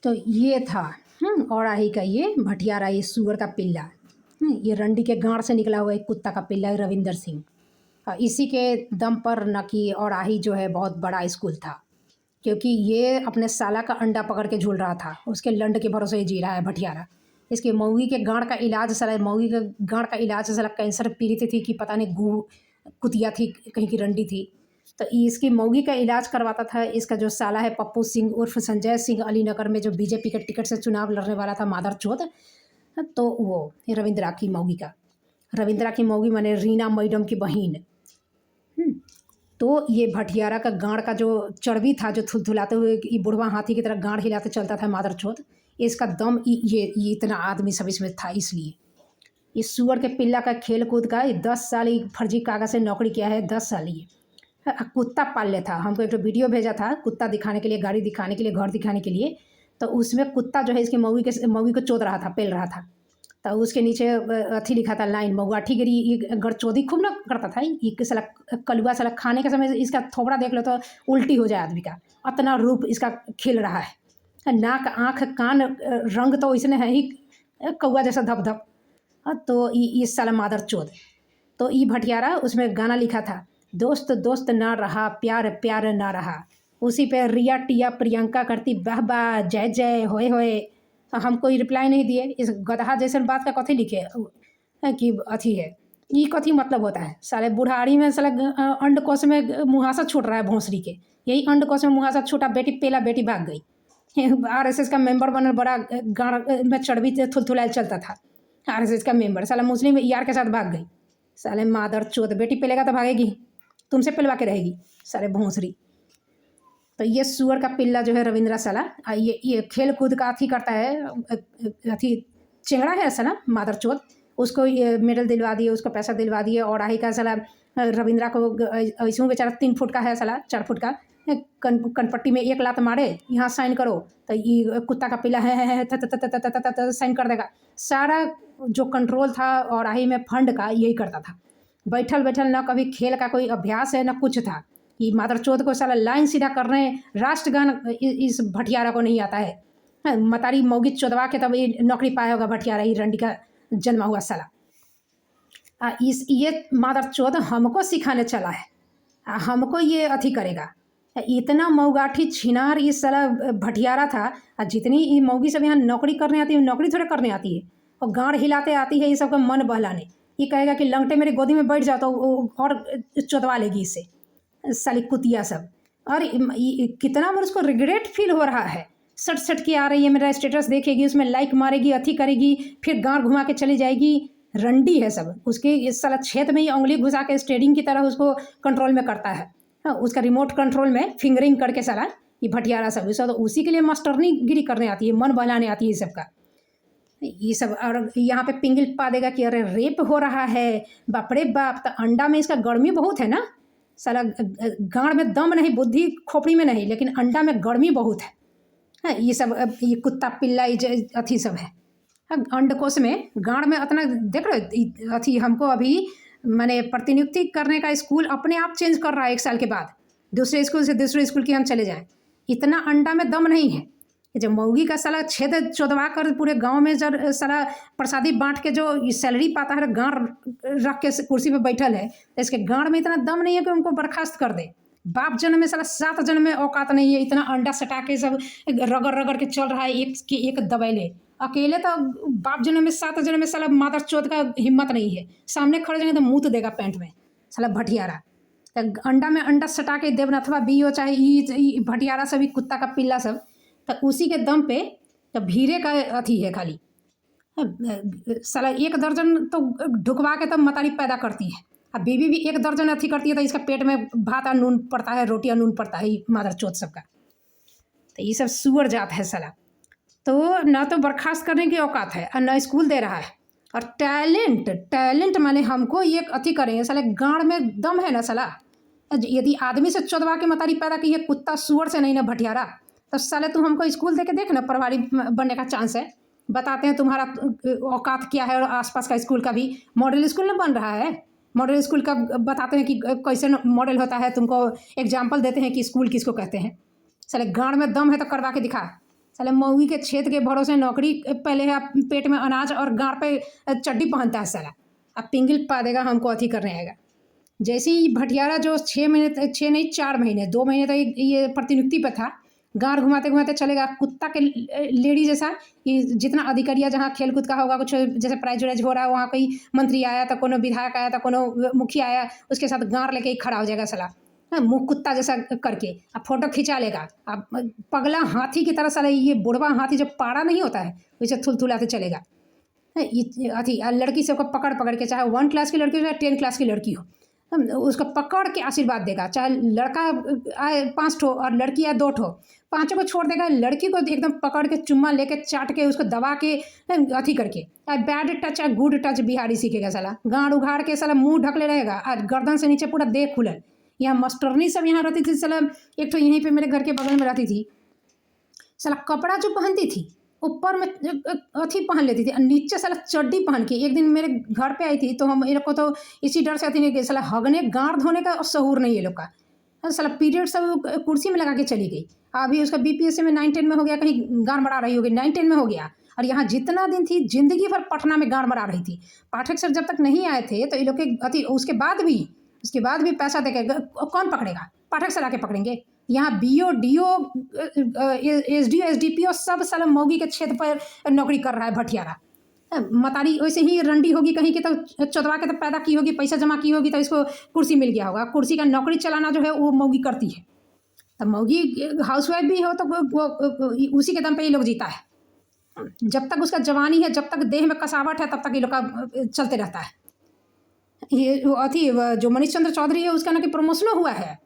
तो ये था औराही का ये भटियारा, ये सुअर का पिल्ला। ये रंडी के गांड से निकला हुआ एक कुत्ता का पिल्ला है, रविंदर सिंह। इसी के दम पर न कि औराही जो है बहुत बड़ा स्कूल था, क्योंकि ये अपने साला का अंडा पकड़ के झूल रहा था। उसके लंड के भरोसे ही जी रहा है भटियारा। इसके मऊगी के गांड का इलाज साला, मऊगी के गांड का इलाज साला कैंसर पीड़ित थी कि पता नहीं गू कुतिया थी, कहीं की रंडी थी। तो इसकी मऊगी का इलाज करवाता था। इसका जो साला है पप्पू सिंह उर्फ संजय सिंह, अलीनगर में जो बीजेपी के टिकट से चुनाव लड़ने वाला था मादरचोद, तो वो रविंद्रा की मऊगी का, रविंद्रा की मऊगी माने रीना मैडम की बहन। तो ये भटियारा का गांड का जो चर्बी था, जो थुलथुलाते हुए ये बुढ़वा हाथी की तरह गांड हिलाते चलता था मादरचोद, इसका दम ये इतना आदमी सब इसमें था। इसलिए इस सुअर के पिल्ला का खेल कूद का 10 साल ही फर्जी कागज से नौकरी किया है। 10 साल ही कुत्ता पाल ले था। हमको एक वीडियो भेजा था कुत्ता दिखाने के लिए, गाड़ी दिखाने के लिए, घर दिखाने के लिए। तो उसमें कुत्ता जो है इसकी मऊगी को चोद रहा था, पेल रहा था। तो उसके नीचे अथी लिखा था लाइन, मऊगाठी गिरी। ये गड़चोदी खूब ना करता था। ये साला कलुआ साला खाने के समय इसका थोबड़ा देख लो तो उल्टी हो जाए आदमी का, इतना रूप इसका खिल रहा है। नाक आँख कान रंग तो इसने है ही कौआ जैसा धप धप। तो ये साला मादरचोद। तो ये भटियारा उसमें गाना लिखा था, दोस्त दोस्त ना रहा, प्यार प्यार ना रहा। उसी पे रिया टिया प्रियंका करती वाह वाह जय जय होए होए। हम कोई रिप्लाई नहीं दिए। इस गधा जैसे बात का कथी लिखे कि अथी है, ये कथी मतलब होता है? साले बुढ़ाड़ी में साला अंडकोश में मुहासा छूट रहा है भोंसरी के। यही अंडकोश में मुहासा छूटा, बेटी पेला, बेटी भाग गई। RSS का मेंबर बनल, बड़ा गाँव में चढ़वी थुलथुलाल चलता था। RSS का मेंबर साला मुस्लिम यार के साथ भाग गई। साले मादर चोद, बेटी पेलेगा तो भागेगी, तुमसे पिलवा के रहेगी सारे भोंसरी। तो ये सुअर का पिल्ला जो है रविंद्रा साला, ये खेल कूद का अथी करता है, अथी चिंगड़ा है साला मादरचोद। उसको ये मेडल दिलवा दिए, उसको पैसा दिलवा दिए। और आही का साला रविंद्रा को ऐसे बेचारा 3 फुट का है साला, 4 फुट का, कनपट्टी में 1 लात मारे, यहाँ साइन करो, तो ये कुत्ता का पिल्ला है साइन कर देगा। सारा जो कंट्रोल था और आही में फंड का यही करता था। बैठल बैठल ना कभी खेल का कोई अभ्यास है ना कुछ था। ये मादरचोद को साला लाइन सीधा करने राष्ट्रगान इस भटियारा को नहीं आता है। मतारी मौगी चोदवा के तब ये नौकरी पाया होगा भटियारा, ये रंडी का जन्मा हुआ साला। ये मादरचोद हमको सिखाने चला है, हमको ये अथी करेगा। इतना मऊगाठी छिनार ये साला भटियारा था। जितनी ये मौगी सब यहाँ नौकरी करने आती है, नौकरी थोड़े करने आती है, और गाँड हिलाते आती है ये सबका मन बहलाने। ये कहेगा कि लंगटे मेरी गोदी में बैठ जाओ तो और चोदवा लेगी इससे, साली कुतिया सब। और कितना बार उसको रिग्रेट फील हो रहा है। सट सट के आ रही है, मेरा स्टेटस देखेगी, उसमें लाइक मारेगी, अथी करेगी, फिर गाँड घुमा के चली जाएगी। रंडी है सब उसके। इस साला छेद में ही उंगली घुसा के स्टेडिंग की तरह उसको कंट्रोल में करता है। उसका रिमोट कंट्रोल में फिंगरिंग करके साला ये भटियारा सब, तो उसी के लिए मास्टरनी गिरी करने आती है, मन बहलाने आती है ये सबका, ये सब। और यहाँ पे पिंगल पा देगा कि अरे रेप हो रहा है, बाप रे बाप। तो अंडा में इसका गर्मी बहुत है ना साला, गाँड में दम नहीं, बुद्धि खोपड़ी में नहीं, लेकिन अंडा में गर्मी बहुत है। ये सब ये कुत्ता पिल्ला अथी सब है अंडकोश में, गाँड में इतना देख रहे अथी। हमको अभी मैंने प्रतिनियुक्ति करने का स्कूल अपने आप चेंज कर रहा है 1 साल के बाद, दूसरे स्कूल से दूसरे स्कूल की हम चले जाएं। इतना अंडा में दम नहीं है। जब मऊगी का साला छेद चोदवा कर पूरे गांव में जब साला प्रसादी बांट के जो सैलरी पाता है, गाँड रख के कुर्सी पे बैठल है, तो इसके गाँड में इतना दम नहीं है कि उनको बर्खास्त कर दे। बाप जन्म में साला 7 जन्म में औकात नहीं है, इतना अंडा सटा के सब रगड़ रगड़ के चल रहा है एक के एक दबैले। अकेले तो बाप जन्म में 7 जन्म में साला मादर चोद का हिम्मत नहीं है, सामने खड़े जाएंगे तो मुँह देगा पैंट में साला भटियारा। तो अंडा में अंडा सटा के देवनाथवा बीओ चाहे ई भटियारा सभी कुत्ता का पिल्ला सब, तो उसी के दम पे तो भीरे का अथी है खाली। साला 1 दर्जन तो ढुकवा के तब मतारी पैदा करती है। अब बीवी भी 1 दर्जन अथी करती है, तो इसका पेट में भात और नून पड़ता है, रोटी और नून पड़ता है मादरचोद सबका। तो ये सब सुअर जात है साला। तो ना तो बर्खास्त करने की औकात है और ना स्कूल दे रहा है। और टैलेंट माने हमको ये अथी करेंगे साले, गाँड में दम है ना साला। यदि आदमी से चोदवा के मतारी पैदा की है, कुत्ता सुअर से नहीं ना भटियारा, तो साले तुम हमको स्कूल दे के देख ना, प्रभारी बनने का चांस है। बताते हैं तुम्हारा औकात क्या है। और आसपास का स्कूल का भी मॉडल स्कूल ना बन रहा है, मॉडल स्कूल का बताते हैं कि कैसे मॉडल होता है, तुमको एग्जाम्पल देते हैं कि स्कूल किसको कहते हैं। साले गाँड में दम है तो करवा के दिखा। साले मऊगी के छेद के भरोसे नौकरी पहले है, पेट में अनाज और गाँड पे चड्डी पहनता है साला। अब पिंगल पा देगा, हमको अथी करने आएगा। जैसे ही भटियारा जो 6 महीने, 6 नहीं 4 महीने 2 महीने तक ये प्रतिनियुक्ति पे था, गाँड घुमाते घुमाते चलेगा कुत्ता के लेडी जैसा। ये जितना अधिकारिया जहाँ खेल कूद का होगा, कुछ जैसे प्राइज वाइज हो रहा है, वहाँ कोई मंत्री आया तो कोनो विधायक आया तो कोनो मुखिया आया, उसके साथ गाँड लेके ही खड़ा हो जाएगा साला, मुँह कुत्ता जैसा करके। अब फोटो खिंचा लेगा। अब पगला हाथी की तरह साला, ये बुढ़वा हाथी जो पाड़ा नहीं होता है वैसे थुलथुलाते चलेगा। अथी लड़की सबको पकड़ पकड़ के, चाहे 1 क्लास की लड़की हो चाहे 10 क्लास की लड़की हो, उसको पकड़ के आशीर्वाद देगा। चाहे लड़का आए 5 ठो और लड़की आए 2 ठो, 5 को छोड़ देगा। लड़की को एकदम पकड़ के चुम्मा लेके चाट के उसको दबा के अथी करके, बैड टच या गुड टच बिहारी सीखेगा साला। गाँड उघाड़ के साला मुंह ढकले रहेगा, आज गर्दन से नीचे पूरा देह खुलल। यहाँ मास्टरनी सब यहाँ रहती थी साला। एक तो यहीं पे मेरे घर के बगल में रहती थी साला। कपड़ा जो पहनती थी ऊपर में अथी पहन लेती थी, नीचे साला चड्डी पहन के। एक दिन मेरे घर पे आई थी तो हम, ये लोग को तो इसी डर से अथी नहीं कि साला हगने गाँड धोने का शहूर नहीं ये लोग का। साला पीरियड सब कुर्सी में लगा के चली गई। अभी उसका बीपीएससी में 9-10 में हो गया, कहीं गाँड मरा रही होगी, 9-10 में हो गया। और यहाँ जितना दिन थी जिंदगी भर पटना में गाँड मरा रही थी। पाठक सर जब तक नहीं आए थे तो ये लोग के अथी, उसके बाद भी पैसा देके कौन पकड़ेगा? पाठक सर आके पकड़ेंगे। यहाँ बीओ डीओ एसडीओ एसडीपीओ सब साला मौगी के क्षेत्र पर नौकरी कर रहा है भटियारा। मतारी वैसे ही रंडी होगी कहीं की, तो चौदवा के तो पैदा की होगी, पैसा जमा की होगी, तो इसको कुर्सी मिल गया होगा। कुर्सी का नौकरी चलाना जो है वो मौगी करती है। तो मौगी हाउसवाइफ भी हो तो वो उसी के दम पे ये लोग जीता है। जब तक उसका जवानी है, जब तक देह में कसावट है, तब तक ये लोग का चलते रहता है। ये अथी जो मनीष चंद्र चौधरी है, उसका ना कि प्रमोशन हुआ है,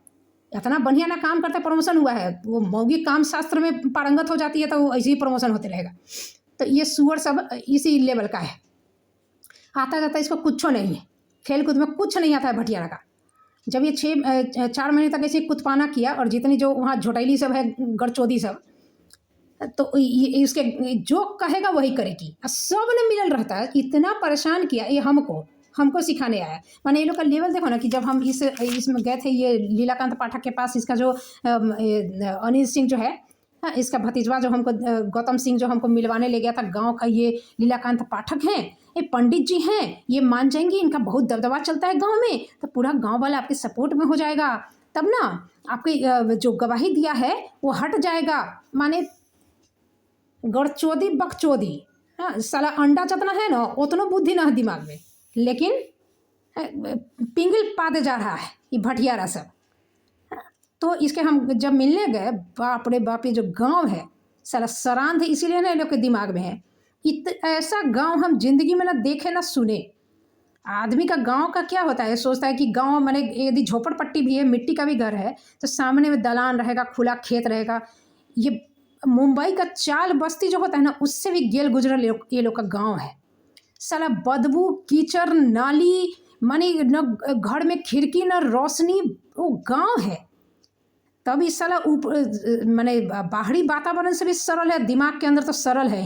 इतना बढ़िया ना काम करता है, प्रमोशन हुआ है। वो मौगी काम शास्त्र में पारंगत हो जाती है तो वो ऐसे ही प्रमोशन होते रहेगा। तो ये सुअर सब इसी लेवल का है। आता जाता इसको कुछ नहीं है, खेल कूद में कुछ नहीं आता है भटियारा का। जब ये 4 महीने तक ऐसे कुतपाना किया, और जितनी जो वहाँ झोटैली सब है, गड़चोदी सब, तो ये इसके जो कहेगा वही करेगी। सब ने मिलल रहता है। इतना परेशान किया ये हमको सिखाने आया। माने ये लोग का लेवल देखो ना, कि जब हम इसमें गए थे ये लीलाकांत पाठक के पास, इसका जो अनिल सिंह जो है, हाँ, इसका भतीजवा जो हमको गौतम सिंह जो हमको मिलवाने ले गया था गांव का, ये लीलाकांत पाठक हैं, ये पंडित जी हैं, ये मान जाएंगे, इनका बहुत दबदबा चलता है गांव में, तो पूरा गांव वाला आपके सपोर्ट में हो जाएगा, तब ना आपकी जो गवाही दिया है वो हट जाएगा। माने गड़चोदी बकचोदी, हाँ, साला अंडा जितना है ना उतना बुद्धि ना है दिमाग में, लेकिन पिंगल पाते जा रहा है ये भटियारा सब। तो इसके हम जब मिलने गए, बाप रे बाप, ये जो गांव है साला सरांध, इसीलिए ना लोग के दिमाग में है। ऐसा गांव हम जिंदगी में ना देखे ना सुने। आदमी का गांव का क्या होता है, सोचता है कि गांव माने यदि झोपड़पट्टी भी है, मिट्टी का भी घर है, तो सामने में दलान रहेगा, खुला खेत रहेगा। ये मुंबई का चाल बस्ती जो होता है ना, उससे भी गेल गुजरल ये लोग का गाँव है। साला बदबू, कीचड़, नाली, मानी न घर में खिड़की न रोशनी, वो गांव है। तब इस साला ऊपर माने बाहरी वातावरण से भी सरल है, दिमाग के अंदर तो सरल है।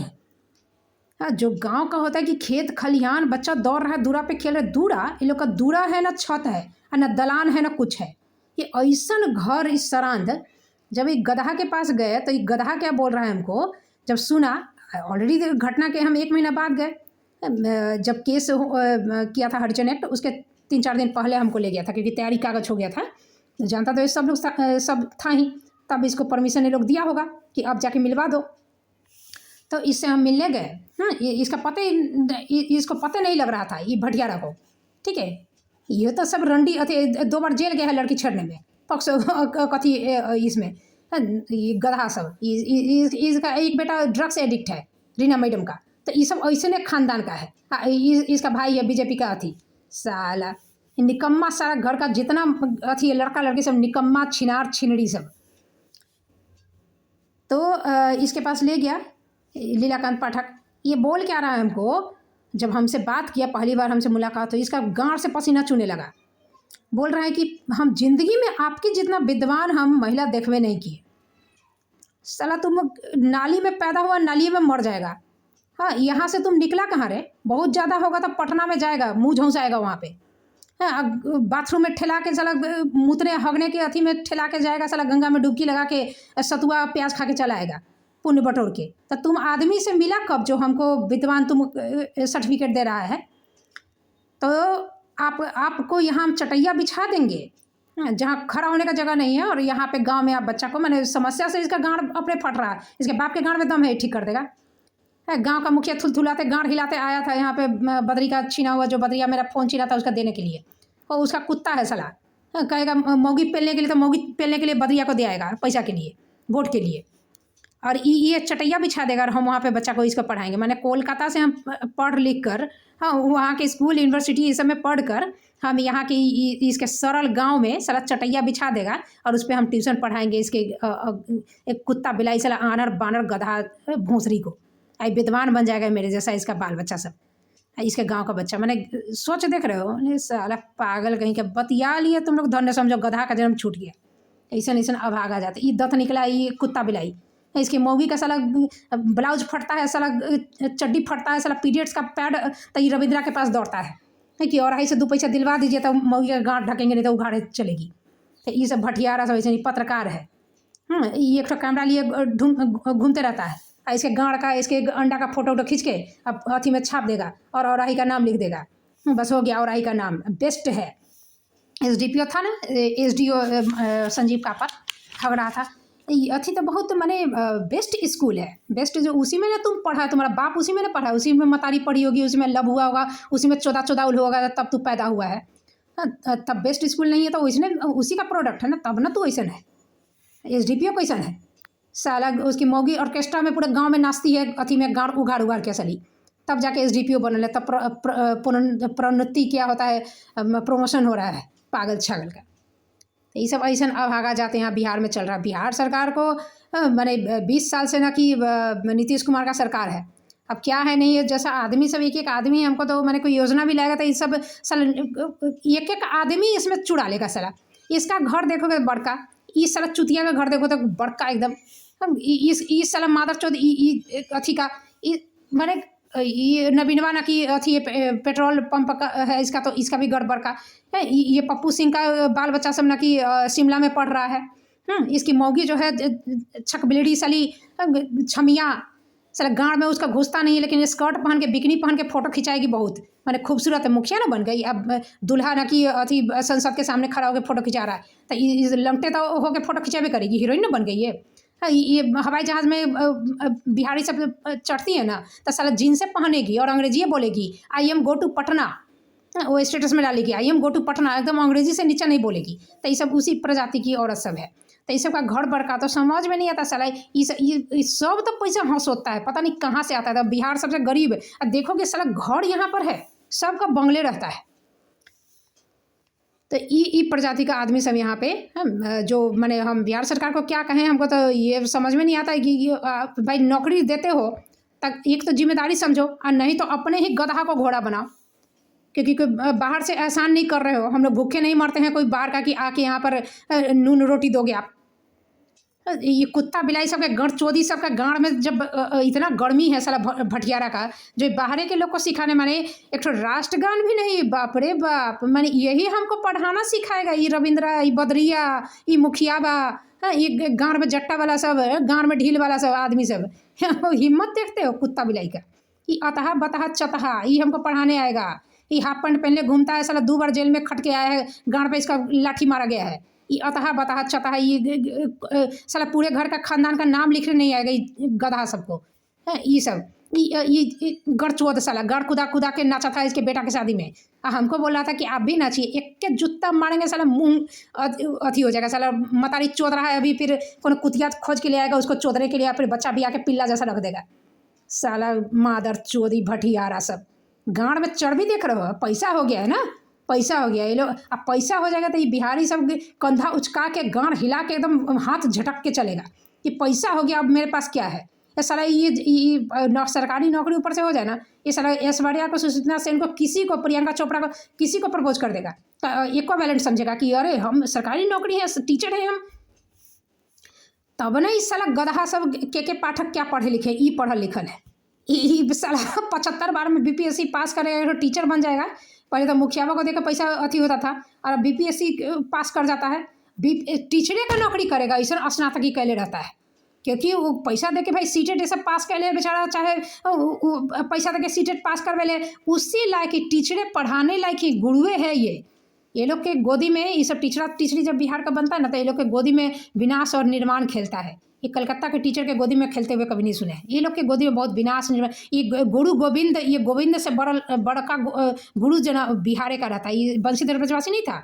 हाँ, जो गांव का होता है कि खेत खलिहान, बच्चा दौड़ रहा है, दूरा पे खेल रहा है, दूरा ये लोग का दूरा है ना छत है, ना दलान है, ना कुछ है। ये ऐसा घर इस सरांध। जब एक गधा के पास गए तो ये गधा क्या बोल रहा है हमको, जब सुना, ऑलरेडी घटना के हम 1 महीना बाद गए, जब केस किया था हरिजन एक्ट, उसके 3-4 दिन पहले हमको ले गया था, क्योंकि तैयारी कागज हो गया था। जानता तो ये सब लोग सब था ही, तब इसको परमिशन ये लोग दिया होगा कि आप जाके मिलवा दो। तो इससे हम मिलने गए। हाँ, इसको पता नहीं लग रहा था ये भटियारा को, ठीक है। ये तो सब रंडी अथी 2 बार जेल गया है लड़की छेड़ने में, पक्ष कथी इसमें। ये गधा सब, इसका एक बेटा ड्रग्स एडिक्ट है, रीना मैडम का। तो ये सब ऐसे खानदान का है। इसका भाई है बीजेपी का अथी, साला निकम्मा, सारा घर का जितना अथी है, लड़का लड़की सब निकम्मा, छिनार छिनड़ी सब। तो इसके पास ले गया लीलाकांत पाठक। ये बोल क्या रहा है हमको, जब हमसे बात किया पहली बार हमसे मुलाकात हुई, इसका गाँड से पसीना चूने लगा। बोल रहा है कि हम जिंदगी में आपके जितना विद्वान हम महिला देखवे नहीं किए। साला तुम नाली में पैदा हुआ, नाली में मर जाएगा। हाँ, यहाँ से तुम निकला कहाँ रे? बहुत ज़्यादा होगा तो पटना में जाएगा, मुँह झौंसाएगा वहाँ पे। हाँ, बाथरूम में ठेला के साला मूतने हगने के अथी में ठेला के जाएगा, साला गंगा में डुबकी लगा के सतुआ प्याज खा के चला आएगा। पुण्य बटोर के। तो तुम आदमी से मिला कब जो हमको विद्वान तुम सर्टिफिकेट दे रहा है? तो आपको यहाँ हम चटैया बिछा देंगे जहाँ खड़ा होने का जगह नहीं है, और यहाँ पे गांव में आप बच्चा को, मैंने समस्या से इसका गांड अपने फट रहा है, इसके बाप के गांड में दम है, ठीक कर देगा। गांव का मुखिया थुलथुलाते गांड हिलाते आया था यहाँ पे बद्री का छीना हुआ, जो बद्रिया मेरा फ़ोन छीना था उसका देने के लिए, और उसका कुत्ता है साला, कहेगा मौगी पेलने के लिए, तो मौगी पेलने के लिए बद्रिया को दे आएगा पैसा के लिए, वोट के लिए, और ये चटैया बिछा देगा और हम वहाँ पे बच्चा को इसको पढ़ाएंगे। मैंने कोलकाता से हम पढ़ लिख कर, हाँ, वहाँ के स्कूल यूनिवर्सिटी इस सब में पढ़ कर हम यहाँ के इसके सरल गांव में साला चटैया बिछा देगा और उस पर हम ट्यूशन पढ़ाएंगे इसके एक कुत्ता बिलाई साला आनर बानर गधा भोंसरी को। आई विद्वान बन जाएगा मेरे जैसा इसका बाल बच्चा सब, इसके गांव का बच्चा। मैंने सोच देख रहे हो, साला पागल कहीं के बतिया लिए तुम लोग, धन्य समझो गधा का जन्म छूट गया। ऐसा ऐसा अभाग आ जाते, ये दंत निकला, ये कुत्ता बिलाई, इसकी मौगी का साला ब्लाउज फटता है, साला चड्डी फटता है, साला पीरियड्स का पैड, तो ये रविंद्रा के पास दौड़ता है कि और ऐसे 2 पैसा दिलवा दीजिए तो मौगी का गांठ ढकेंगे, नहीं तो उघाड़े चलेगी। तो ये सब भटियारा सब ऐसे पत्रकार है। ये एक कैमरा लिए घूमते रहता है, इसके गाँड का, इसके अंडा का फोटो खींच के अब अथी में छाप देगा और औराही का नाम लिख देगा, बस हो गया औराही का नाम। बेस्ट है, SDPO था ना, SDO संजीव कापर खगड़ा था, अथी तो बहुत माने बेस्ट स्कूल है, बेस्ट जो उसी में ना तुम पढ़ा, तुम्हारा बाप उसी में ना पढ़ा, उसी में मतारी पढ़ी होगी, उसी में लब हुआ होगा, उसी में 14 उल होगा, तब तू पैदा हुआ है। तब बेस्ट स्कूल नहीं है तो उसने उसी का प्रोडक्ट है ना, तब ना तू ऐसा है। SDPO कैसा है साला, उसकी मौगी ऑर्केस्ट्रा में पूरे गांव में नाचती है, अथी में गाड़ उगाड़ के सली, तब जाके SDPO बनल है, तब प्रोन्नति क्या होता है, प्रमोशन हो रहा है पागल छागल का। ये सब ऐसा अभागा जाते हैं बिहार में चल रहा है। बिहार सरकार को मैंने 20 साल से ना कि नीतीश कुमार का सरकार है, अब क्या है नहीं है, जैसा आदमी सब एक आदमी, हमको तो मैंने कोई योजना भी लाएगा तो ये सब साला एक आदमी इसमें चुड़ा लेगा साला। इसका घर देखोगे बड़का, इस साला चुतिया का घर देखो तो बड़का एकदम, इस साला मादर चौथ अथी का, मैंने ये नवीनवा ना कि अथी पेट्रोल पंप का है इसका, तो इसका भी गड़बड़ का है। ये पप्पू सिंह का बाल बच्चा सब ना कि शिमला में पढ़ रहा है। इसकी मौगी जो है छकबिलड़ी साली छमिया साला, गाँड में उसका घुसता नहीं है, लेकिन स्कर्ट पहन के बिकनी पहन के फोटो खिंचाएगी बहुत, मैंने खूबसूरत है, मुखिया ना बन गई। अब दूल्हा ना कि अथी संसद के सामने खड़ा होकर फोटो खिंचा रहा है, तो लंगटे तो होकर फोटो खिंचावे करेगी, हीरोइन ना बन गई है। ये हवाई जहाज़ में बिहारी सब चढ़ती है ना, तो साला जीन्स पहनेगी और अंग्रेजी बोलेगी, I am go to Patna, वो स्टेटस में डालेगी I am go to Patna, एकदम अंग्रेजी से नीचे नहीं बोलेगी। तो ये सब उसी प्रजाति की औरत सब है, तो ये सब का घर बड़का, तो समझ में नहीं आता साला, ये सब तो पैसा हंस होता है, पता नहीं कहाँ से आता है। तो बिहार सबसे गरीब है, अब देखोगे साला घर यहाँ पर है, सबका बंगले रहता है। तो ई प्रजाति का आदमी सब यहाँ पे जो मैंने, हम बिहार सरकार को क्या कहें, हमको तो ये समझ में नहीं आता है कि भाई नौकरी देते हो तक एक तो जिम्मेदारी समझो, और नहीं तो अपने ही गधा को घोड़ा बनाओ, क्योंकि कोई बाहर से एहसान नहीं कर रहे हो। हम लोग भूखे नहीं मरते हैं कोई बाहर का कि आके यहाँ पर नून रोटी दोगे आप। ये कुत्ता बिलाई सबके गढ़ चोदी सबका गाँड में जब इतना गर्मी है साला भटियारा का, जो बाहर के लोग को सिखाने, माने एक तो राष्ट्रगान भी नहीं, बाप रे बाप, माने यही हमको पढ़ाना सिखाएगा। ये रविंद्रा, ये बद्रिया, ये मुखिया बा, ये गाँड में जट्टा वाला सब, गाँड में ढील वाला सब आदमी सब हिम्मत देखते हो कुत्ता बिलाई का। ये अतहा बतहा चतहा ये हमको पढ़ाने आएगा। ये हाफ पैंट पहनले घूमता है साला, 2 बार जेल में खट के आया है, गाँड पे इसका लाठी मारा गया है। ये अतहा बतहा चतहा ये साला पूरे घर का खानदान का नाम लिखने नहीं आएगा ये गधा सबको। ये सब ये गढ़चोद साला गढ़ कुदा कुदा के नाचा था इसके बेटा की शादी में, हमको बोल रहा था कि आप भी नाचिए, एक के जूता मारेंगे साला मुंह अथी हो जाएगा साला। मतारी चोद रहा है अभी, फिर कोनो कुतिया खोज के ले आएगा उसको चोदने के लिए, फिर बच्चा भी आके पिल्ला जैसा रख देगा साला। मादर चोदी भटियारा सब गाँड में चर्बी देख रहे हो, पैसा हो गया है ना, पैसा हो गया। ये लोग अब पैसा हो जाएगा तो ये बिहारी सब कंधा उचका के गाँड हिला के एकदम हाथ झटक के चलेगा कि पैसा हो गया, अब मेरे पास क्या है। ये साला ये सरकारी नौकरी ऊपर से हो जाए ना, ये साला ऐश्वर्या को, सुष्मिता सेन को, किसी को, प्रियंका चोपड़ा को, किसी को प्रपोज कर देगा, तो इक्विवेलेंट समझेगा कि अरे हम सरकारी नौकरी है, टीचर है हम। तब ना इस साला गधा सब के पाठक क्या पढ़े लिखे, ई पढ़ल लिखल है, ई साला 75 बार में BPSC पास करेगा तो टीचर बन जाएगा। पहले तो मुखिया को देकर पैसा अथी होता था, और BPSC पास कर जाता है, टीचरे का नौकरी करेगा, ऐसा स्नातक ही कैले रहता है। क्योंकि वो पैसा दे के भाई सीटेट ये सब पास कर ले बेचारा, चाहे पैसा दे के सीटेट पास करवे ले, उसी लायक ही टीचरे पढ़ाने लायक ही गुरुए है ये लोग के गोदी में ये सब टीचरी जब बिहार का बनता है ना, तो ये लोग के गोदी में विनाश और निर्माण खेलता है। ये कलकत्ता के टीचर के गोदी में खेलते हुए कभी नहीं सुने। ये लोग के गोदी में बहुत विनाश निर्माण। ये गुरु गोविंद, ये गोविंद से बड़का गुरु जना बिहारे का रहता है। ये बंशीधर ब्रजवासी नहीं था,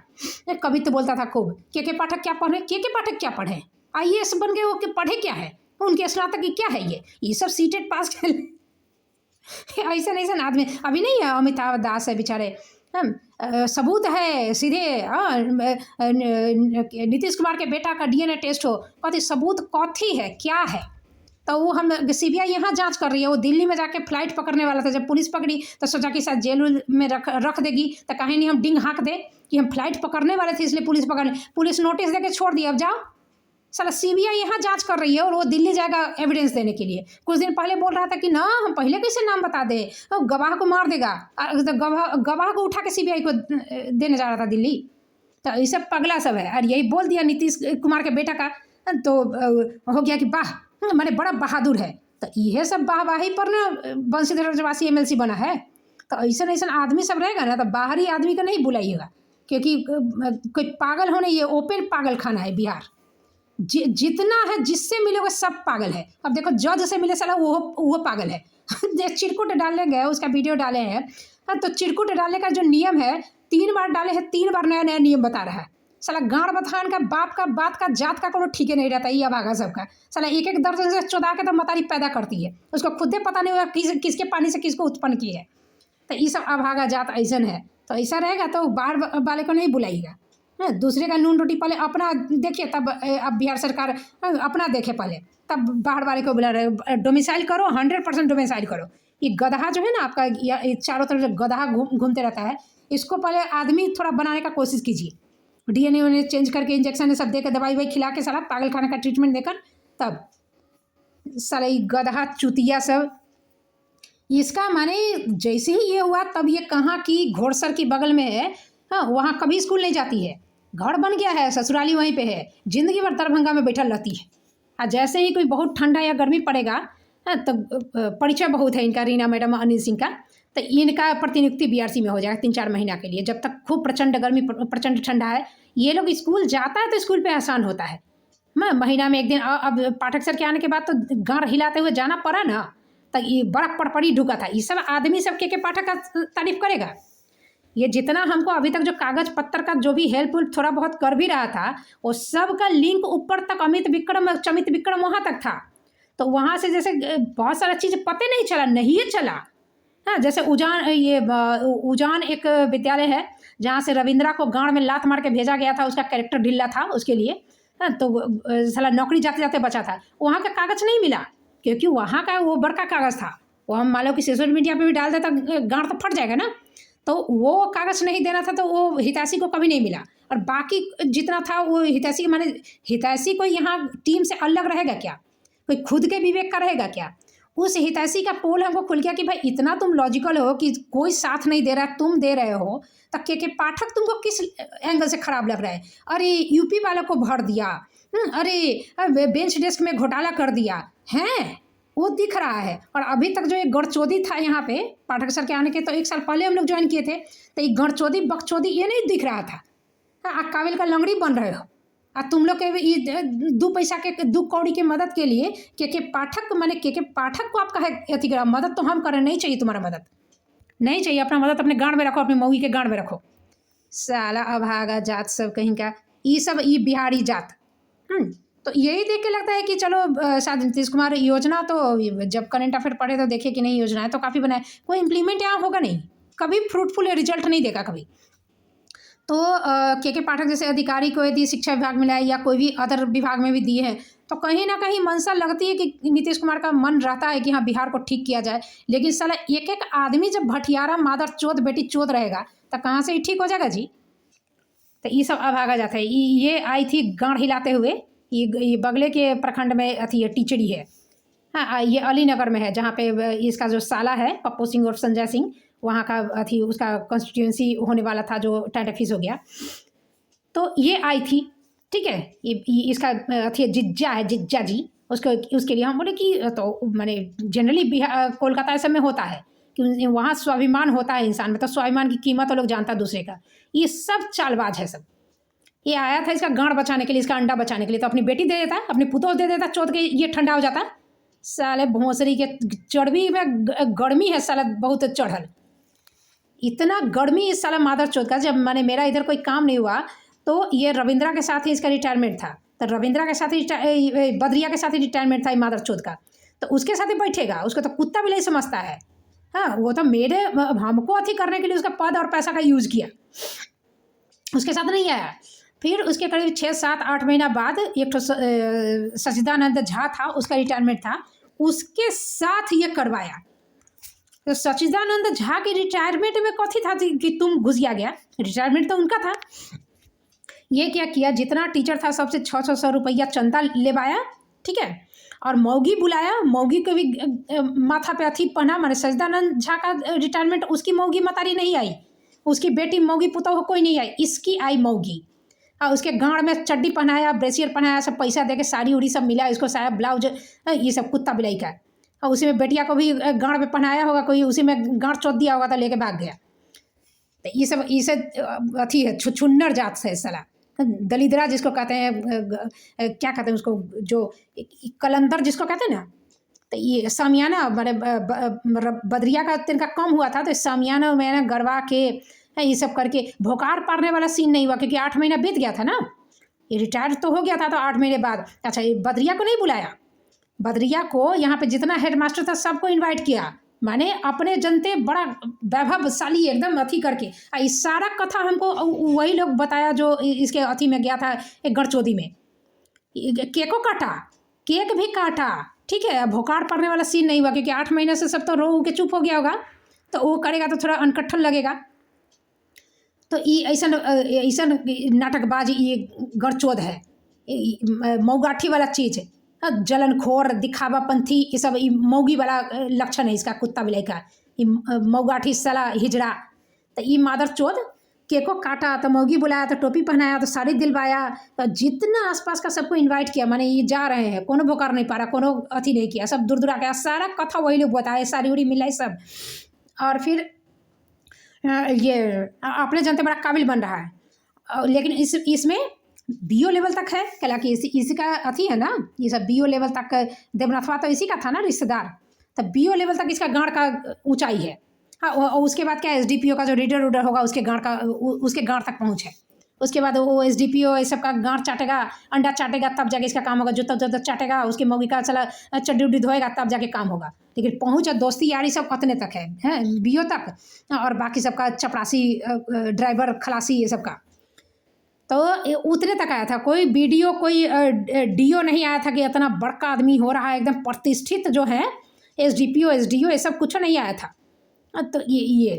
कभी तो बोलता था खूब, के पाठक क्या पढ़े, के पाठक क्या पढ़े, IAS बन गए, वो के पढ़े क्या है, उनके स्नातक की क्या है, ये सब सीटेट पास कर ऐसा नहीं सन आदमी। अभी नहीं है अमिताभ दास है बेचारे, सबूत है सीधे, नीतीश कुमार के बेटा का DNA टेस्ट हो, कथी सबूत कथी है क्या है, तो वो हम CBI यहाँ जांच कर रही है। वो दिल्ली में जाके फ्लाइट पकड़ने वाला था, जब पुलिस पकड़ी तो सोचा कि शायद जेल में रख देगी, तो कहीं नहीं हम डिंग हाँक दे कि हम फ्लाइट पकड़ने वाले थे इसलिए पुलिस पकड़, पुलिस नोटिस दे के छोड़ दिया, अब जाओ साला CBI यहाँ जांच कर रही है और वो दिल्ली जाएगा एविडेंस देने के लिए। कुछ दिन पहले बोल रहा था कि ना हम पहले कैसे नाम बता दे, गवाह को मार देगा, तो गवाह को उठा के CBI को देने जा रहा था दिल्ली। तो ये सब पगला सब है, और यही बोल दिया नीतीश कुमार के बेटा का, तो हो गया कि वाह मैंने बड़ा बहादुर है। तो यह सब वाहवाही पर ना बंशीधर ब्रजवासी MLC बना है। तो ऐसा ऐसा आदमी सब रहेगा ना, तो बाहरी आदमी को नहीं बुलाइएगा, क्योंकि कोई पागल होने, ये ओपन पागल खाना है बिहार। जितना है जिससे मिले वो सब पागल है। अब देखो जज से मिले साला वो पागल है चिरकुट डालने गए, उसका वीडियो डाले हैं, तो चिरकुट डालने का जो नियम है 3 बार डाले हैं, 3 बार नया नया नियम बता रहा है। साला गाँड बथान का बाप का बात का जात का कोनो ठीक नहीं रहता, ये अभागा सबका। साला एक दर्जन से चौदा के तो मतारी पैदा करती है, उसको खुद पता नहीं होगा किसके पानी से किसको उत्पन्न की है। तो ये सब अभागा जात ऐसा है। तो ऐसा रहेगा तो बाहर वाले को नहीं बुलाइएगा, दूसरे का नून रोटी पहले अपना देखिए, तब अब बिहार सरकार अपना देखे पहले, तब बाहर वाले को बुला रहे। डोमिसाइल करो, 100% डोमिसाइल करो। ये गधा जो है ना आपका, ये चारों तरफ जो गधा घूमते रहता है, इसको पहले आदमी थोड़ा बनाने का कोशिश कीजिए। DNA उन्हें चेंज करके इंजेक्शन सब देकर दवाई ववाई खिला के सारा पागल खाने का ट्रीटमेंट देकर, तब सारा ये गधा चुतिया सब। इसका माने जैसे ही ये हुआ तब ये कहाँ की घोड़सर की बगल में है, हाँ वहाँ कभी स्कूल नहीं जाती है, घर बन गया है, ससुराली वहीं पे है, जिंदगी भर दरभंगा में बैठल रहती है। और जैसे ही कोई बहुत ठंडा या गर्मी पड़ेगा, हाँ तो परिचय बहुत है इनका, रीना मैडम अनिल सिंह का, तो इनका प्रतिनियुक्ति BRC में हो जाएगा 3-4 महीना के लिए, जब तक खूब प्रचंड गर्मी प्रचंड ठंडा है। ये लोग स्कूल जाता है तो स्कूल पे आसान होता है, मैं महीना में 1 दिन। अब पाठक सर के आने के बाद तो गाँड हिलाते हुए जाना पड़ा ना, तो ये बड़ा पड़पड़ी ढुका था। ये सब आदमी सब के पाठक का तारीफ करेगा। ये जितना हमको अभी तक जो कागज पत्तर का जो भी हेल्प थोड़ा बहुत कर भी रहा था, वो सब का लिंक ऊपर तक अमित विक्रम वहाँ तक था। तो वहाँ से जैसे बहुत सारा चीज़ पता नहीं चला, नहीं चला। हाँ जैसे उजान एक विद्यालय है जहाँ से रविंद्रा को गाँड में लात मार के भेजा गया था, उसका कैरेक्टर ढीला था उसके लिए, हाँ तो साला नौकरी जाते जाते बचा था। वहाँ का कागज नहीं मिला, क्योंकि वहाँ का वो बड़का कागज था, वो हम मान लो कि सोशल मीडिया पे भी डाल देता, गाँड तो फट जाएगा ना। तो वो कागज़ नहीं देना था, तो वो हितैषी को कभी नहीं मिला। और बाकी जितना था वो हितैषी, माने हितैषी कोई यहाँ टीम से अलग रहेगा क्या, कोई खुद के विवेक का रहेगा क्या? उस हितैषी का पोल हमको खुल गया कि भाई इतना तुम लॉजिकल हो कि कोई साथ नहीं दे रहा है, तुम दे रहे हो, तो के पाठक तुमको किस एंगल से खराब लग रहा है? अरे यूपी वालों को भर दिया, अरे बेंच डेस्क में घोटाला कर दिया है, वो दिख रहा है। और अभी तक जो एक गढ़चोदी था यहाँ पे पाठक सर के आने के तो 1 साल पहले हम लोग ज्वाइन किए थे, तो ये गढ़चोदी बकचोदी ये नहीं दिख रहा था। आप काबिल का लंगड़ी बन रहे हो, और तुम लोग के ये 2 पैसा के 2 कौड़ी के मदद के लिए के पाठक, माने के पाठक को आप कहे अति करा, मदद तो हम करें, नहीं चाहिए तुम्हारा मदद, नहीं चाहिए। अपना मदद अपने गाँड में रखो, अपनी मऊगी के गाँड में रखो। साला अभागा जात सब कहीं का, ये सब ये बिहारी जात। तो यही देख के लगता है कि चलो शायद नीतीश कुमार योजना, तो जब करंट अफेयर पढ़े तो देखे कि नहीं योजना है तो काफ़ी बनाए, कोई इम्प्लीमेंट यहाँ होगा नहीं, कभी फ्रूटफुल रिजल्ट नहीं देगा कभी। तो के पाठक जैसे अधिकारी को यदि शिक्षा विभाग में लाए या कोई भी अदर विभाग में भी दिए हैं, तो कहीं ना कहीं मंशा लगती है कि नीतीश कुमार का मन रहता है कि हाँ बिहार को ठीक किया जाए। लेकिन साला एक आदमी जब भटियारा मादर चोद बेटी चोद रहेगा तो कहाँ से ठीक हो जाएगा जी? तो ये सब अभागा जाता है। ये आई थी गाँड हिलाते हुए, ये बगले के प्रखंड में अथी है, टीचड़ी है। हाँ ये अलीनगर में है, जहाँ पे इसका जो साला है पप्पू सिंह और संजय सिंह, वहाँ का अथी उसका कॉन्स्टिट्यूंसी होने वाला था जो टेंट हो गया। तो ये आई थी, ठीक है, ये इसका अथी जिज्जा है, जिज्जा जी, उसको उसके लिए हम बोले कि तो मैंने जनरली बिहार कोलकाता सब में होता है कि वहाँ स्वाभिमान होता है इंसान में, तो स्वाभिमान की कीमत तो लोग जानता दूसरे का। ये सब चालबाज है सब। ये आया था इसका गांड बचाने के लिए, इसका अंडा बचाने के लिए, तो अपनी बेटी दे देता, अपनी पुतौह दे देता चौथ के, ये ठंडा हो जाता। साले भोंसरी के चढ़वी में गर्मी है साला बहुत चढ़ल, इतना गर्मी इस साला मादर चौथ का। जब मैंने मेरा इधर कोई काम नहीं हुआ तो ये रविंद्रा के साथ ही इसका रिटायरमेंट था, तो रविंद्रा के साथ ही बद्रिया के साथ ही रिटायरमेंट था मादर चौथ का, तो उसके साथ ही बैठेगा। उसको तो कुत्ता भी नहीं समझता है। हाँ, वो तो मेरे हमको अथी करने के लिए उसका पद और पैसा का यूज़ किया, उसके साथ नहीं आया। फिर उसके करीब 6-7-8 महीना बाद एक तो सच्चिदानंद झा था, उसका रिटायरमेंट था, उसके साथ ये करवाया। तो सच्चिदानंद झा के रिटायरमेंट में कथी था कि तुम घुसिया गया, रिटायरमेंट तो उनका था। ये क्या किया, जितना टीचर था सबसे 600 रुपया चंदा लेवाया, ठीक है, और मौगी बुलाया, मौगी को भी माथा पे अथी पहना। मैंने सच्चिदानंद झा का रिटायरमेंट, उसकी मौगी मतारी नहीं आई, उसकी बेटी मौगी पुतौह कोई नहीं आई, इसकी आई मौगी। और उसके गाँड में चड्डी पहनाया, ब्रेसियर पहनाया, सब पैसा दे के साड़ी उड़ी सब मिला इसको, साया ब्लाउज, ये सब कुत्ता बिलाई का। और उसी में बेटिया को भी गाँड में पहनाया होगा कोई, उसी में गाँड चोट दिया होगा तो लेके भाग गया। तो ये सब अथी है, छुन्नर जात से साला, दलिद्रा जिसको कहते हैं, क्या कहते हैं उसको, जो कलंदर जिसको कहते हैं ना। तो ये सामियाना मैंने बदरिया का तिनका कम हुआ था, तो सामियाना मैंने गरवा के ये सब करके भोकार पारने वाला सीन नहीं हुआ, क्योंकि 8 महीना बीत गया था ना, ये रिटायर तो हो गया था, तो 8 महीने बाद। अच्छा, ये बदरिया को नहीं बुलाया, बदरिया को यहाँ पे जितना हेडमास्टर था सबको इनवाइट किया, माने अपने जनते बड़ा वैभवशाली एकदम अथी करके। इस सारा कथा हमको वही लोग बताया जो इसके अथी में गया था, एक गढ़चोदी में केको काटा, केक भी काटा, ठीक है। भोकार पड़ने वाला सीन नहीं हुआ, क्योंकि 8 महीने से सब तो रो के चुप हो गया होगा, तो वो करेगा तो थोड़ा अनकट्ठन लगेगा। तो ये ऐसा नाटकबाज ये गढ़चोद है, मऊगाठी वाला चीज़ है, जलनखोर दिखावापंथी, ये सब मौगी वाला लक्षण है इसका, कुत्ता बिलाई का। ये मऊगाठी साला हिजड़ा। तो ये मादर चोद केको काटा, तो मौगी बुलाया, तो टोपी पहनाया, तो साड़ी दिलवाया, तो जितना आसपास का सबको इनवाइट किया, माने ये जा रहे हैं, कोनो भोकार नहीं पा रहा, कोनो अथी नहीं किया, सब दूर दूर आ गया। सारा कथा वही लोग बताए, साड़ी उड़ी मिलाई सब। और फिर ये अपने जनते बड़ा काबिल बन रहा है, लेकिन इसमें बीओ लेवल तक है, हालांकि इसी का अथी है ना, ये सब बीओ लेवल तक। देवनाथवा तो इसी का था ना रिश्तेदार, तब बीओ लेवल तक इसका गांड का ऊंचाई है। हाँ, और उसके बाद क्या, एसडीपीओ का जो रीडर उडर होगा उसके गांड तक पहुँच है। उसके बाद वो एसडीपीओ ये सब का गांड चाटेगा, अंडा चाटेगा, तब जाके इसका काम होगा। जूता जूता चाटेगा, उसकी मौगी का चला चड्डी उड्डी धोएगा, तब जाके काम होगा। लेकिन पहुँच दोस्ती यारी सब उतने तक है बीओ तक, और बाकी सबका चपरासी ड्राइवर खलासी ये सब का तो उतने तक आया था। कोई बीडीओ कोई डीओ नहीं आया था कि इतना बड़का आदमी हो रहा है, एकदम प्रतिष्ठित जो है एसडीपीओ एसडीओ ये सब कुछ नहीं आया था। तो ये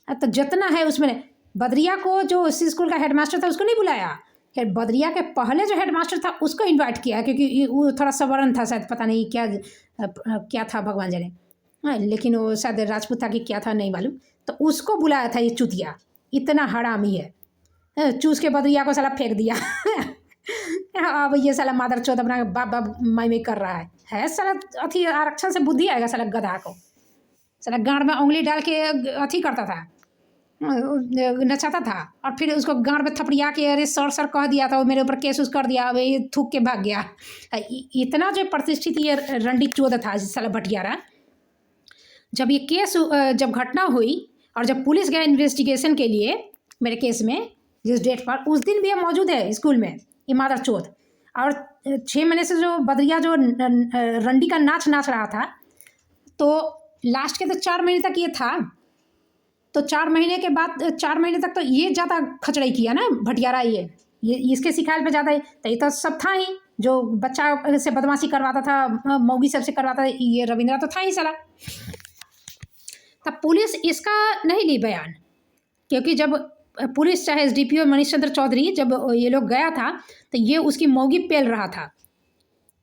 तो जितना है उसमें, बदरिया को जो उसी स्कूल का हेडमास्टर था उसको नहीं बुलाया, फिर बदरिया के पहले जो हेडमास्टर था उसको इनवाइट किया, क्योंकि वो थोड़ा सवर्ण था शायद, पता नहीं क्या था भगवान जाने। हाँ, लेकिन वो शायद राजपूत था कि क्या था नहीं मालूम। तो उसको बुलाया था ये चुतिया, इतना हरामी है, चूस के बदरिया को साला फेंक दिया। अब ये साला मादर चौथ अपना बाप बाप माई में कर रहा है साला अथी आरक्षण से बुद्धि आएगा साला गधा को, साला गांड में उंगली डाल के अथी करता था, नचाता था, और फिर उसको गांड में थपड़िया के अरे सर कह दिया था, वो मेरे ऊपर केस उस कर दिया, अब ये थूक के भाग गया। इतना जो प्रतिष्ठित ये रंडी चौध था साला भटियारा। जब ये केस जब घटना हुई और जब पुलिस गया इन्वेस्टिगेशन के लिए मेरे केस में, जिस डेट पर, उस दिन भी ये मौजूद है स्कूल में ये मादर चौथ। और 6 महीने से जो बदरिया जो रंडी का नाच रहा था, तो लास्ट के तो 4 महीने तक ये था, तो 4 महीने के बाद 4 महीने तक तो ये ज़्यादा खचड़ाई किया ना भटियारा, ये इसके शिकायत पे ज़्यादा है। तो ये तो सब था ही, जो बच्चा से बदमाशी करवाता था, मौगी सबसे करवाता था, ये रविंद्रा तो था ही साला। तब पुलिस इसका नहीं ली बयान, क्योंकि जब पुलिस चाहे एसडीपीओ मनीष चंद्र चौधरी जब ये लोग गया था, तो ये उसकी मौगी पेल रहा था।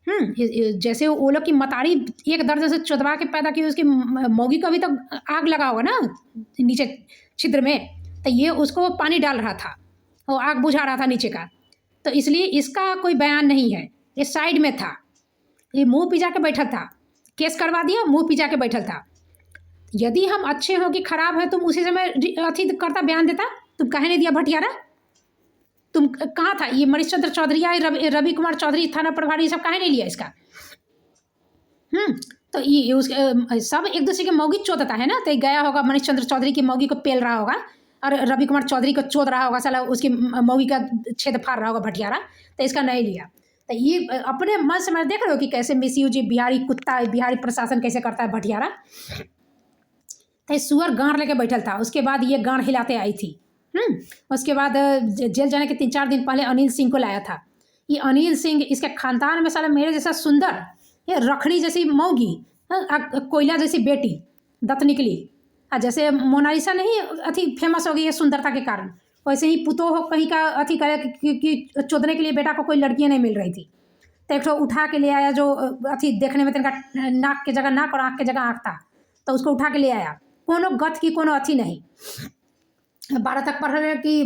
जैसे वो लोग की मतारी एक दर्द से चुदवा के पैदा की, उसकी मौगी को भी तो आग लगा होगा ना नीचे छिद्र में, तो ये उसको पानी डाल रहा था, वो आग बुझा रहा था नीचे का, तो इसलिए इसका कोई बयान नहीं है, ये साइड में था। ये मुंह पिजा के बैठल था, केस करवा दिया, मुंह पिजा के बैठल था। यदि हम अच्छे हो कि खराब है, तुम उसी समय अथी करता, बयान देता, तुम कहे नहीं दिया भटियारा? तुम कहाँ था? ये मनीष चंद्र चौधरी या रवि कुमार चौधरी थाना प्रभारी सब कहे नहीं लिया इसका? तो ये उस सब एक दूसरे के मौगी चोदता है ना, तो गया होगा मनीष चंद्र चौधरी की मौगी को पेल रहा होगा और रवि कुमार चौधरी को चोद रहा होगा, साला उसकी मौगी का छेद फाड़ रहा होगा भटियारा, तो इसका नहीं लिया। तो ये अपने मन से मैं देख रहे हो कि कैसे मिसयूज बिहारी कुत्ता, बिहारी प्रशासन कैसे करता है भटियारा। तो सुअर गांड लेके बैठल था, उसके बाद ये गांड हिलाते आई थी। उसके बाद जेल जाने के 3-4 दिन पहले अनिल सिंह को लाया था। ये अनिल सिंह, इसके खानदान में साला मेरे जैसा सुंदर, ये रखड़ी जैसी मौगी, कोयला जैसी बेटी दत्त निकली। जैसे मोनालिसा नहीं अथी फेमस हो गई है सुंदरता के कारण, वैसे ही पुतो हो कहीं का अथी करे कि चोदने के लिए बेटा को कोई लड़कियाँ नहीं मिल रही थी, तो एक तो उठा के ले आया जो अथी देखने में तिनका नाक के जगह नाक और आँख के जगह आँख था, तो उसको उठा के ले आया। कोनो गत की कोनो अथी नहीं, 12 तक पढ़ रहे कि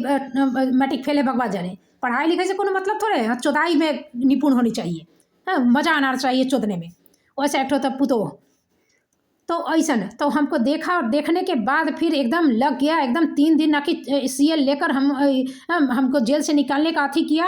मैट्रिक फेल है भगवान जाने। पढ़ाई लिखाई से कोनो मतलब थोड़े है, चौदाई में निपुण होनी चाहिए, मजा आना चाहिए चोदने में। वैसे एक तो पुतो तो ऐसा न, तो हमको देखा और देखने के बाद फिर एकदम लग गया, एकदम 3 दिन ना कि सीएल लेकर हमको जेल से निकालने का अथी किया।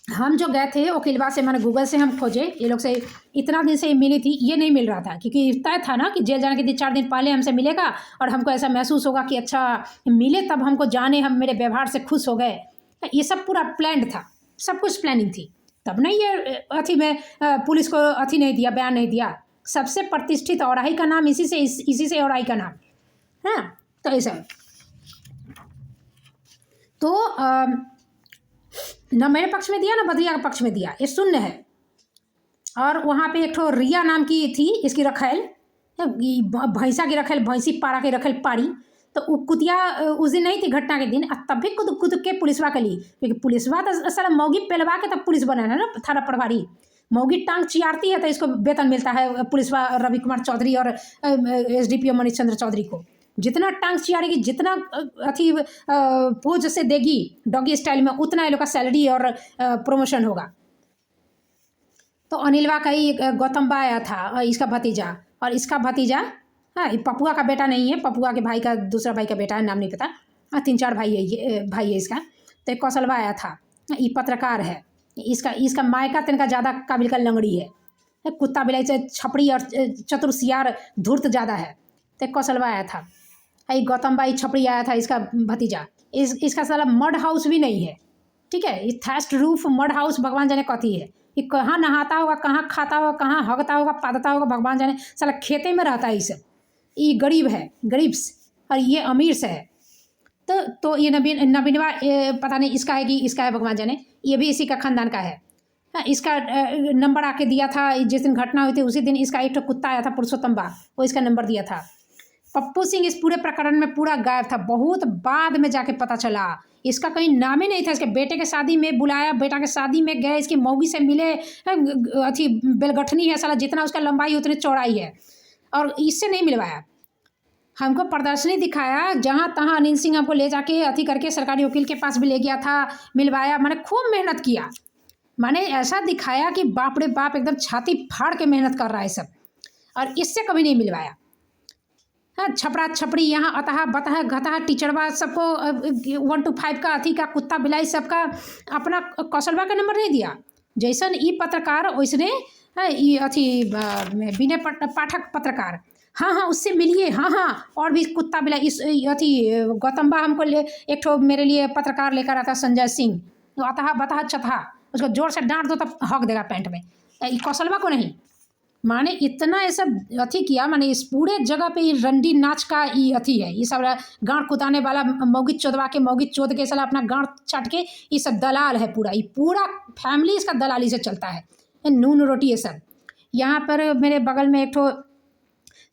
हम जो गए थे वकीलवा से, मैंने गूगल से हम खोजे, ये लोग से इतना दिन से मिली थी, ये नहीं मिल रहा था, क्योंकि तय था ना कि जेल जाने के 4 दिन पहले हमसे मिलेगा और हमको ऐसा महसूस होगा कि अच्छा मिले तब हमको जाने, हम मेरे व्यवहार से खुश हो गए। ये सब पूरा प्लान्ड था, सब कुछ प्लानिंग थी, तब नहीं ये अथी में पुलिस को अथी नहीं दिया, बयान नहीं दिया। सबसे प्रतिष्ठित औराही का नाम इसी से औराही का नाम, हाँ। तो ऐसा तो न मेरे पक्ष में दिया ना बद्रिया के पक्ष में दिया, ये शून्य है। और वहाँ पे एक ठो रिया नाम की थी, इसकी रखेल, भैंसा की रखेल, भैंसी पारा की रखेल पारी, तो वो कुतिया उस दिन नहीं थी घटना के दिन, तब भी कुद के पुलिसवा के लिए, क्योंकि पुलिसवा तो सारा मौगी पेलवा के तब पुलिस बना है ना थाना प्रभारी। मौगी टांग चियारती है तो इसको वेतन मिलता है पुलिसवा रवि कुमार चौधरी और SDPO मनीष चंद्र चौधरी को। जितना टांग चियारेगी, जितना अथी पोज से देगी डॉगी स्टाइल में, उतना ये लोग का सैलरी और प्रमोशन होगा। तो अनिलवा का ही गौतम बा आया था, इसका भतीजा, और इसका भतीजा, हाँ, पपुआ का बेटा नहीं है, पपुआ के भाई का दूसरा भाई का बेटा है, नाम नहीं पता, 3-4 भाई है, ये भाई है इसका। तो एक कौशलवा आया था, ये पत्रकार है, इसका मायका तिनका ज़्यादा काबिल का लंगड़ी है, कुत्ता बिलाई से छपड़ी और चतुर सियार धूर्त ज़्यादा है। तो कौशलवा आया था, ये गौतम बाई छपड़ी आया था, इसका भतीजा। इसका साला मड हाउस भी नहीं है, ठीक है, ये थैस्ट रूफ मड हाउस भगवान जाने कथी है, ये कहाँ नहाता होगा, कहाँ खाता होगा, कहाँ हगता होगा, पादता होगा, भगवान जाने, साला खेते में रहता है। ये सब, ये गरीब है, गरीब और ये अमीर से है। तो ये नबीनवा पता नहीं इसका है कि इसका है, भगवान जाने, ये भी इसी का खानदान का है। इसका नंबर आके दिया था जिस दिन घटना हुई थी, उसी दिन इसका एक कुत्ता आया था पुरुषोत्तम बा, वो इसका नंबर दिया था। पप्पू सिंह इस पूरे प्रकरण में पूरा गायब था, बहुत बाद में जाके पता चला, इसका कहीं नाम ही नहीं था। इसके बेटे के शादी में बुलाया, बेटा के शादी में गए, इसकी मौगी से मिले, अथी बेलगठनी है साला, जितना उसका लंबाई उतनी चौड़ाई है, और इससे नहीं मिलवाया। हमको प्रदर्शनी दिखाया, जहाँ तहाँ अनिल सिंह हमको ले जाके अथी करके सरकारी वकील के पास भी ले गया था, मिलवाया। मैंने खूब मेहनत किया, मैंने ऐसा दिखाया कि बाप रे बाप, एकदम छाती फाड़ के मेहनत कर रहा है सब, और इससे कभी नहीं मिलवाया। हाँ, छपड़ा छपड़ी यहाँ अतः बतः घतः टीचरवा सबको 1 to 5 का अथी का कुत्ता बिलाई सबका अपना कौशलवा का नंबर नहीं दिया। जैसन ई पत्रकार वैसने ये अथी विनय पाठक पत्रकार, हाँ उससे मिलिए, हाँ और भी कुत्ता बिलाई, इस अथी गौतमबा हमको एक ठो मेरे लिए पत्रकार लेकर आता संजय सिंह, तो अतः बतः चतहा, उसको जोर से डांट दो तब हक देगा पैंट में, कौशलवा को नहीं। माने इतना ऐसा अथी किया, माने इस पूरे जगह पे रंडी नाच का ये अथी है, ये सब गांड कुदाने वाला, मौगी चोदवा के, मौगी चोद के साला अपना गांड चाट के, ये सब दलाल है पूरा, ये पूरा फैमिली इसका दलाली से चलता है, नून रोटी ये सब। यहाँ पर मेरे बगल में एक ठो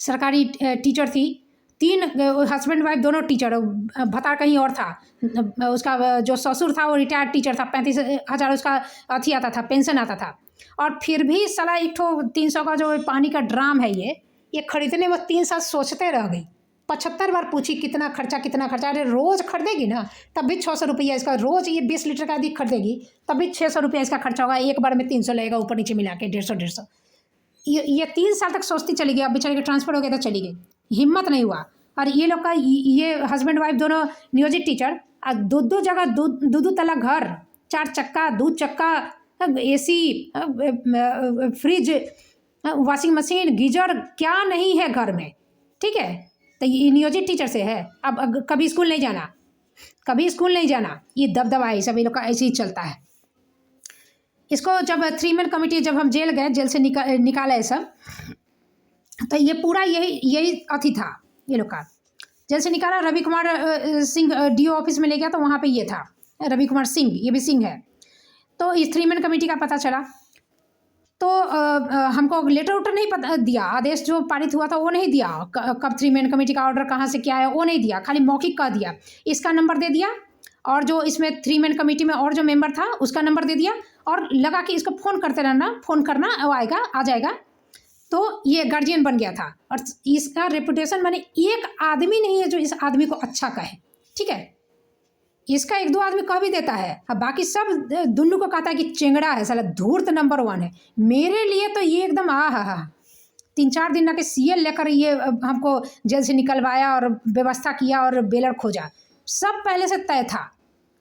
सरकारी टीचर थी, 3 हस्बैंड वाइफ दोनों टीचर, भत्ता कहीं और था, उसका जो ससुर था वो रिटायर्ड टीचर था, 35,000 उसका अथी आता था, पेंशन आता था, और फिर भी साला एक ठो 300 का जो पानी का ड्राम है ये खरीदने में 3 साल सोचते रह गई, 75 बार पूछी कितना खर्चा कितना खर्चा। अरे रोज़ खरीदेगी ना तब भी 600 रुपया इसका, रोज़ ये 20 लीटर का अधिक खरीदेगी तब भी 600 रुपया इसका खर्चा होगा। एक बार में 300 लगेगा ऊपर नीचे मिला के 150-150। ये 3 साल तक सोचती चली गई। अब बेचारे के ट्रांसफ़र हो गया तो चली गई, हिम्मत नहीं हुआ। और ये लोग का ये हस्बैंड वाइफ दोनों नियोजित टीचर, दो जगह दो तला घर, 4 चक्का, 2 चक्का, AC, fridge, washing machine, geyser, क्या नहीं है घर में, ठीक है। तो ये नियोजित टीचर से है। अब कभी स्कूल नहीं जाना, कभी स्कूल नहीं जाना, ये दबदबा है सब ये लोग का, ऐसे ही चलता है। इसको जब 3 मैन कमेटी, जब हम जेल गए, जेल से निकाला है सब, तो ये पूरा यही अथी था ये लोग का। जेल से निकाला, रवि कुमार सिंह DO ऑफिस में ले गया तो वहाँ पे ये था रवि कुमार सिंह, ये भी सिंह है। तो इस 3 मैन कमेटी का पता चला तो हमको लेटर उटर नहीं पता दिया, आदेश जो पारित हुआ था वो नहीं दिया, कब 3 मैन कमेटी का ऑर्डर कहाँ से क्या है वो नहीं दिया, खाली मौखिक कह दिया। इसका नंबर दे दिया और जो इसमें 3 मैन कमेटी में और जो मेंबर था उसका नंबर दे दिया और लगा कि इसको फ़ोन करते रहना, फ़ोन करना, वो आएगा, आ जाएगा। तो ये गार्जियन बन गया था। और इसका रेपुटेशन, माने एक आदमी नहीं है जो इस आदमी को अच्छा कहे, ठीक है। इसका 1-2 आदमी कह भी देता है, अब बाकी सब दुन्नू को कहता है कि चेंगड़ा है साला, धूर्त नंबर 1 है। मेरे लिए तो ये एकदम हा 3-4 दिन ना के CL लेकर ये हमको जेल से निकलवाया और व्यवस्था किया और बेलर खोजा, सब पहले से तय था,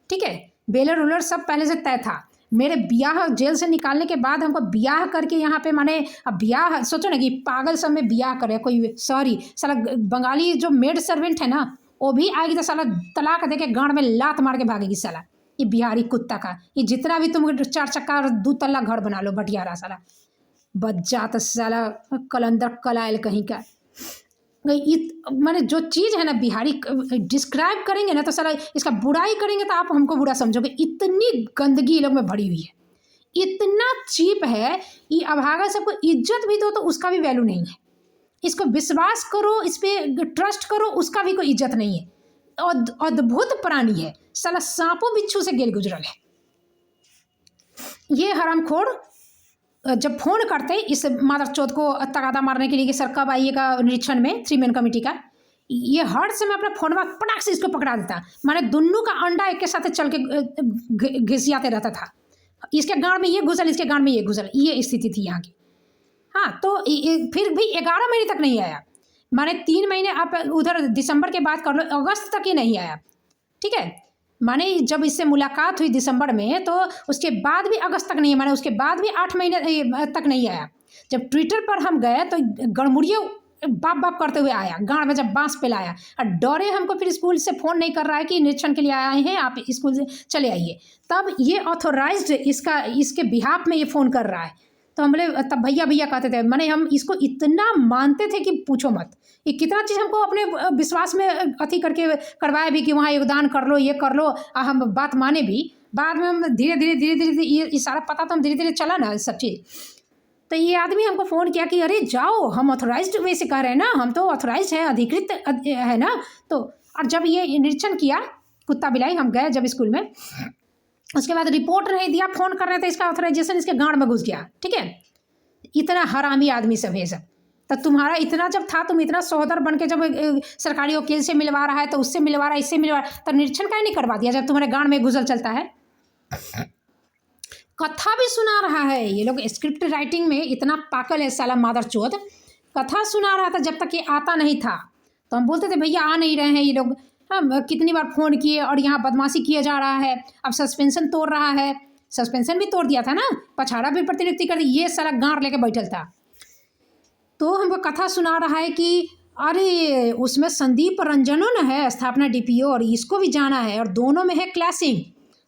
ठीक है। बेलर उलर सब पहले से तय था। मेरे ब्याह जेल से निकालने के बाद हमको ब्याह करके यहाँ पे, माने अब ब्याह सोचो ना कि पागल सब में ब्याह करे कोई, सॉरी साला बंगाली जो मेड सर्वेंट है ना वो भी आएगी तो साला तलाक दे के गाँड में लात मार के भागेगी साला, ये बिहारी कुत्ता का। ये जितना भी तुम 4 चक्का और 2 तल्ला घर बना लो बटियारा साला, बच्चा तो साला कलंदर कलायल कहीं का। माने जो चीज़ है ना बिहारी डिस्क्राइब करेंगे ना तो साला, इसका बुराई करेंगे तो आप हमको बुरा समझोगे। इतनी गंदगी लोग में भरी हुई है, इतना चीप है। ये अभागा सबको इज्जत भी दो तो उसका भी वैल्यू नहीं है, इसको विश्वास करो, इस पर ट्रस्ट करो, उसका भी कोई इज्जत नहीं है। अद्भुत प्राणी है साला, सांपों बिच्छू से गेल गुजरल है। ये हरामखोर जब फ़ोन करते इस मादरचोद को तगादा मारने के लिए कि सर कब आइएगा निरीक्षण में 3 मैन कमेटी का, ये हर समय अपना फोन में पटाख से इसको पकड़ा देता, माने दुन्नू का अंडा एक के साथ चल के घिसियाते रहता था। इसके गाँव में ये घुसल, इसके गाँव में ये घुसल, ये स्थिति थी यहाँ की। हाँ, तो फिर भी 11 महीने तक नहीं आया, माने 3 महीने आप उधर दिसंबर के बाद कर लो, अगस्त तक ही नहीं आया, ठीक है। माने जब इससे मुलाकात हुई दिसंबर में तो उसके बाद भी अगस्त तक नहीं, माने उसके बाद भी 8 महीने तक नहीं आया। जब ट्विटर पर हम गए तो गड़मुड़िए बाप बाप करते हुए आया, गाँव में जब बांस पे लाया और डरे हमको, फिर स्कूल से फ़ोन नहीं कर रहा है कि निरीक्षण के लिए आए हैं आप, स्कूल से चले आइए। तब ये ऑथोराइज्ड इसके बिहाफ में ये फ़ोन कर रहा है। तो हम बोले, तब भैया भैया कहते थे, माने हम इसको इतना मानते थे कि पूछो मत। ये कितना चीज़ हमको अपने विश्वास में अथी करके करवाया भी कि वहाँ योगदान कर लो, ये कर लो, हम बात माने भी। बाद में हम धीरे धीरे ये सारा पता तो हम धीरे धीरे चला ना सब चीज़। तो ये आदमी हमको फ़ोन किया कि अरे जाओ, हम ऑथोराइज्ड वे से कह रहे हैं ना, हम तो ऑथोराइज्ड है, अधिकृत है ना। तो और जब ये निरीक्षण किया कुत्ता बिलाई, हम गए जब स्कूल में, उसके बाद रिपोर्ट नहीं दिया, फ़ोन कर रहे थे, इसका ऑथराइजेशन इसके गाँड में घुस गया, ठीक है। इतना हरामी आदमी सब है सब। तो तुम्हारा इतना जब था, तुम इतना सहोदर बन के जब सरकारी वकील से मिलवा रहा है तो उससे मिलवा रहा है, इससे मिलवा रहा है, तो निरीक्षण काहे नहीं करवा दिया जब तुम्हारे गाँड में घुसल चलता है। कथा भी सुना रहा है, ये लोग स्क्रिप्ट राइटिंग में इतना पागल है साला मादरचोद। कथा सुना रहा था जब तक ये आता नहीं था, तो हम बोलते थे भैया आ नहीं रहे हैं ये लोग, हम कितनी बार फ़ोन किए और यहाँ बदमाशी किया जा रहा है, अब सस्पेंशन तोड़ रहा है। सस्पेंशन भी तोड़ दिया था ना, पछाड़ा भी प्रतिनियुक्ति कर दी, ये सारा गाँड लेके बैठल था। तो हमको कथा सुना रहा है कि अरे उसमें संदीप रंजनो न है स्थापना DPO, और इसको भी जाना है, और दोनों में है क्लैशिंग,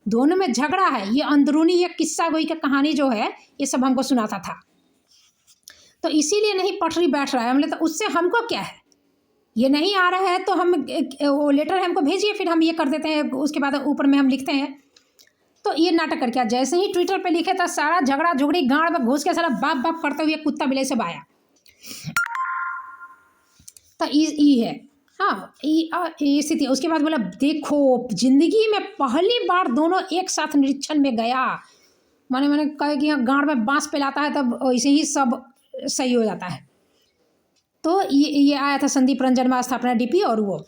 दोनों में झगड़ा है। ये अंदरूनी ये किस्सा गोई का कहानी जो है ये सब हमको सुनाता था। तो इसीलिए नहीं पटरी बैठ रहा है। हमने तो उससे हमको क्या है, ये नहीं आ रहा है तो हम वो लेटर हमको भेजिए, फिर हम ये कर देते हैं, उसके बाद ऊपर में हम लिखते हैं। तो ये नाटक करके जैसे ही ट्विटर पे लिखे था, सारा झगड़ा झुगड़ी गाँड में घुस के सारा बाप बाप करते हुए कुत्ता बिलाई सब आया। तो ई है, हाँ ये स्थिति। उसके बाद बोला देखो जिंदगी में पहली बार दोनों एक साथ निरीक्षण में गया, मैंने कहा कि गाँड में बांस पिलाता है तब वैसे ही सब सही हो जाता है। तो ये आया था संदीप रंजन महास्थापना डीपी और वो।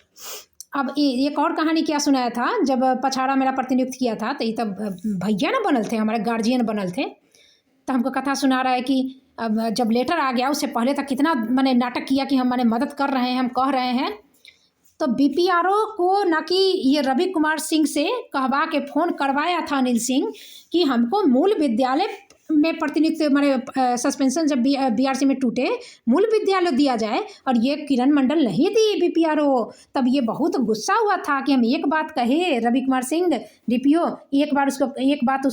अब एक और कहानी क्या सुनाया था, जब पछाड़ा मेरा प्रतिनियुक्त किया था तो ये तब भैया ना बनल थे, हमारे गार्जियन बनल थे, तो हमको कथा सुना रहा है कि अब जब लेटर आ गया उससे पहले तक कितना मैंने नाटक किया कि हम मैंने मदद कर रहे हैं, हम कह रहे हैं। तो बीपीआरओ को ना कि ये रवि कुमार सिंह से कहवा के फ़ोन करवाया था अनिल सिंह कि हमको मूल विद्यालय में प्रतिनियुक्त मैंने सस्पेंशन जब बीआरसी में टूटे मूल विद्यालय दिया जाए, और ये किरण मंडल नहीं दी बीपीआरओ। तब ये बहुत गुस्सा हुआ था कि हम एक बात कहे रवि कुमार सिंह डीपीओ, एक बात